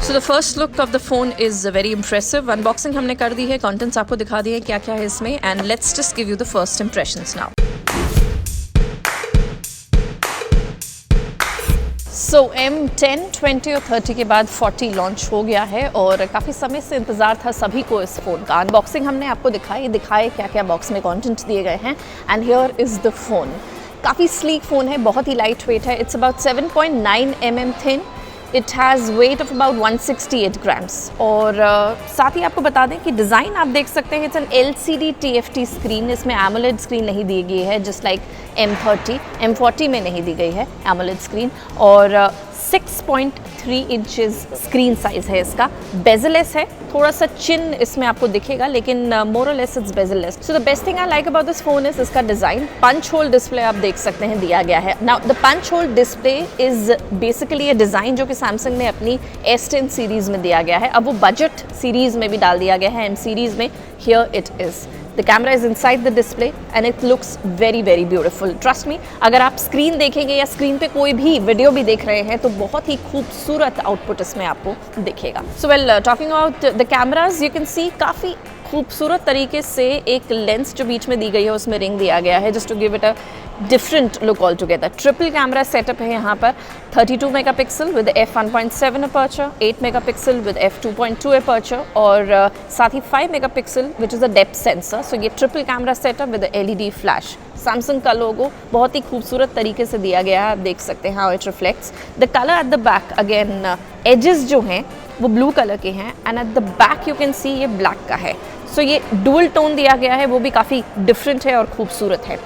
So the first look of the phone is very impressive. Unboxing हमने कर दी है, contents आपको दिखा दिए क्या क्या है इसमें, and let's just give you the first impressions now. So M10, 20 और 30 के बाद 40 लॉन्च हो गया है और काफ़ी समय से इंतज़ार था सभी को इस फ़ोन का। अनबॉक्सिंग हमने आपको दिखाए क्या क्या बॉक्स में कंटेंट दिए गए हैं and here is the phone. काफ़ी स्लीक फ़ोन है, बहुत ही लाइट वेट है। It's about 7.9 mm thin. It has weight of about 168 grams और साथ ही आपको बता दें कि डिज़ाइन आप देख सकते हैं, it's an LCD TFT screen. इसमें AMOLED स्क्रीन नहीं दी गई है, जस्ट लाइक M40 में नहीं दी गई है AMOLED स्क्रीन। और 6.3 इंचेस स्क्रीन साइज़ है इसका। बेजलेस है, थोड़ा सा चिन इसमें आपको दिखेगा, लेकिन मोर और less it's bezelless. So the best thing I like about this phone is इसका डिज़ाइन। पंच होल डिस्प्ले आप देख सकते हैं दिया गया है। Now the punch hole display is basically a design जो कि सैमसंग ने अपनी S10 सीरीज़ में दिया गया है। अब वो बजट सीरीज़ में भी डाल दिया गया है, M सीरीज़ में। Here it is. The camera is inside the display and it looks very very beautiful. Trust me, अगर आप स्क्रीन देखेंगे या स्क्रीन पे कोई भी वीडियो भी देख रहे हैं तो बहुत ही खूबसूरत आउटपुट इसमें आपको दिखेगा। So well, talking about the cameras, you can see काफ़ी खूबसूरत तरीके से एक लेंस जो बीच में दी गई है उसमें रिंग दिया गया है, just to give it a different look altogether. Triple camera setup है यहाँ पर। 32 megapixel with f1.7 aperture, 8 megapixel with f2.2 aperture और साथ ही 5 megapixel which is a depth sensor. So ये triple camera setup with LED flash. Samsung का logo बहुत ही खूबसूरत तरीके से दिया गया है, आप देख सकते हैं how it reflects. The colour at the back, again edges जो हैं वो ब्लू कलर के हैं and at the back you can see ये ब्लैक का है। सो ये डुअल टोन दिया गया है, वो भी काफ़ी डिफरेंट है और खूबसूरत है।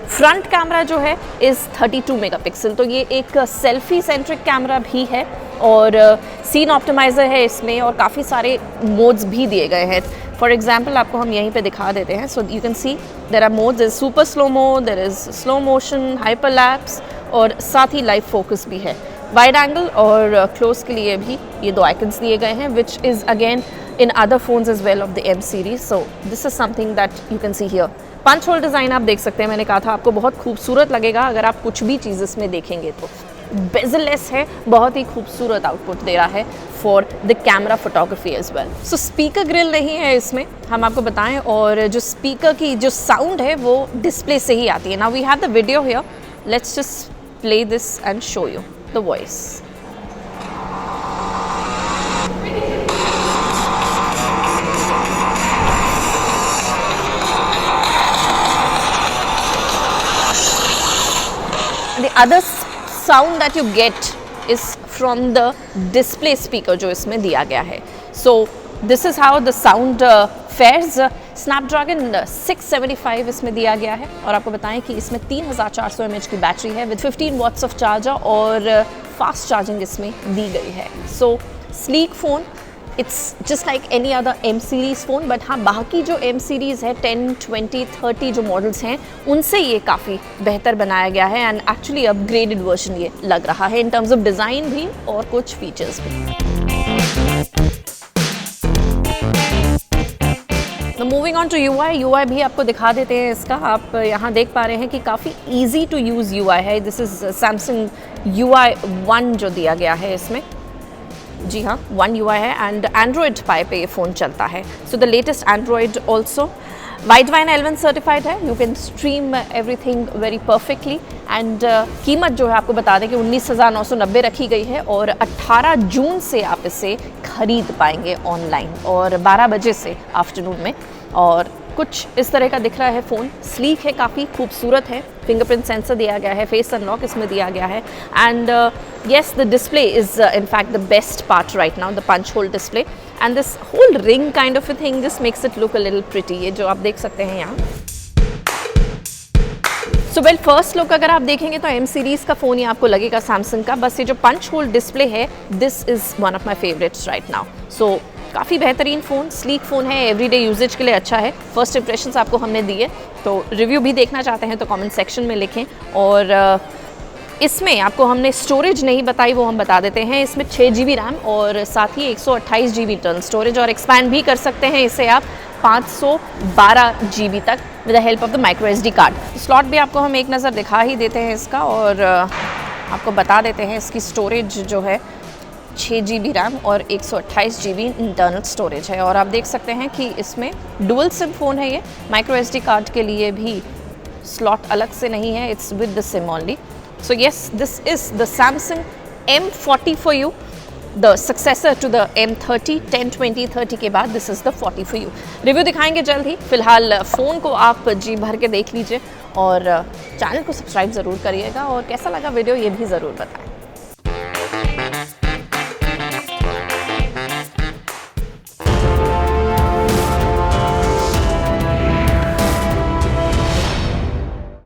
फ्रंट कैमरा जो है इज़ 32 मेगापिक्सल, तो ये एक सेल्फी सेंट्रिक कैमरा भी है और सीन ऑप्टिमाइज़र है इसमें और काफ़ी सारे मोड्स भी दिए गए हैं। फॉर एग्जाम्पल आपको हम यहीं पे दिखा देते हैं। So you can see there are modes, is super slow mode, there is slow motion, hyperlapse और साथ ही लाइव फोकस भी है। वाइड एंगल और क्लोज के लिए भी ये दो आइकन्स दिए गए हैं, which is again in other phones as well of the M series. So this is something that you can see here. Punch hole design आप देख सकते हैं, मैंने कहा था आपको बहुत खूबसूरत लगेगा अगर आप कुछ भी चीज़ इसमें देखेंगे तो। बेजलेस है, बहुत ही खूबसूरत आउटपुट दे रहा है for the camera photography as well. So speaker grill नहीं है इसमें, हम आपको बताएं, और जो स्पीकर की जो साउंड है वो डिस्प्ले से ही आती है। Now we have the video here, let's just play this and show you the voice. The other sound that you get is from the display speaker जो इसमें दिया गया है। So this is how the sound fares. Snapdragon 675 इसमें दिया गया है और आपको बताएं कि इसमें 3400 mAh की बैटरी है विद 15 watts ऑफ चार्जर और फास्ट चार्जिंग इसमें दी गई है। So sleek phone, it's just like any other M series phone, but हाँ बाकी जो M सीरीज़ है 10, 20, 30 जो मॉडल्स हैं उनसे ये काफ़ी बेहतर बनाया गया है एंड एक्चुअली अपग्रेडेड वर्जन ये लग रहा है इन टर्म्स ऑफ डिज़ाइन भी और कुछ फीचर्स भी। मूविंग ऑन टू UI भी आपको दिखा देते हैं इसका। आप यहाँ देख पा रहे हैं कि काफ़ी ईजी टू यूज़ UI है। दिस इज़ सैमसंग UI 1 जो दिया गया है इसमें। जी हाँ, 1 UI है एंड एंड्रॉयड पाई पे ये फ़ोन चलता है। So the latest Android also Widevine L1 certified है। You can stream everything very perfectly and कीमत जो है आपको बता दें कि 19,990 रखी गई है और 18 जून से आप इसे खरीद पाएंगे ऑनलाइन और 12 बजे से आफ्टरनून में। और कुछ इस तरह का दिख रहा है फ़ोन। स्लीक है, काफ़ी खूबसूरत है। फिंगरप्रिंट सेंसर दिया गया है, फेस अनलॉक इसमें दिया गया है and yes the display is in fact the best part right now, the punch hole display and this hole ring kind of a thing just makes it look a little pretty. ये जो आप देख सकते हैं यहाँ। So well first look अगर आप देखेंगे तो M सीरीज़ का फ़ोन ही आपको लगेगा सैमसंग का। बस ये जो पंच होल डिस्प्ले है, this is one of my favourites right now. So काफ़ी बेहतरीन फ़ोन, स्लीक फ़ोन है, एवरीडे यूजेज के लिए अच्छा है। फर्स्ट इंप्रेशंस आपको हमने दिए, तो रिव्यू भी देखना चाहते हैं तो कमेंट सेक्शन में लिखें। और इसमें आपको हमने स्टोरेज नहीं बताई, वो हम बता देते हैं। इसमें 6 GB रैम और साथ ही 128 GB इंटरनल स्टोरेज और एक्सपैंड भी कर सकते हैं इसे आप 512 GB तक with the help of the micro SD card. Slot भी आपको हम एक नज़र दिखा ही देते हैं इसका और आपको बता देते हैं इसकी स्टोरेज जो है 6 GB रैम और 128 GB इंटरनल स्टोरेज है। और आप देख सकते हैं कि इसमें डुअल सिम फ़ोन है ये, माइक्रो SD कार्ड के लिए भी स्लॉट अलग से नहीं है, it's with the SIM only. So yes, this is the Samsung M40 for you, the successor to the M30 10, 20, 30 के बाद this is the 40 for you. Review दिखाएंगे जल्द ही, फिलहाल फ़ोन को आप जी भर के देख लीजिए और चैनल को सब्सक्राइब ज़रूर करिएगा और कैसा लगा वीडियो ये भी ज़रूर बताएं।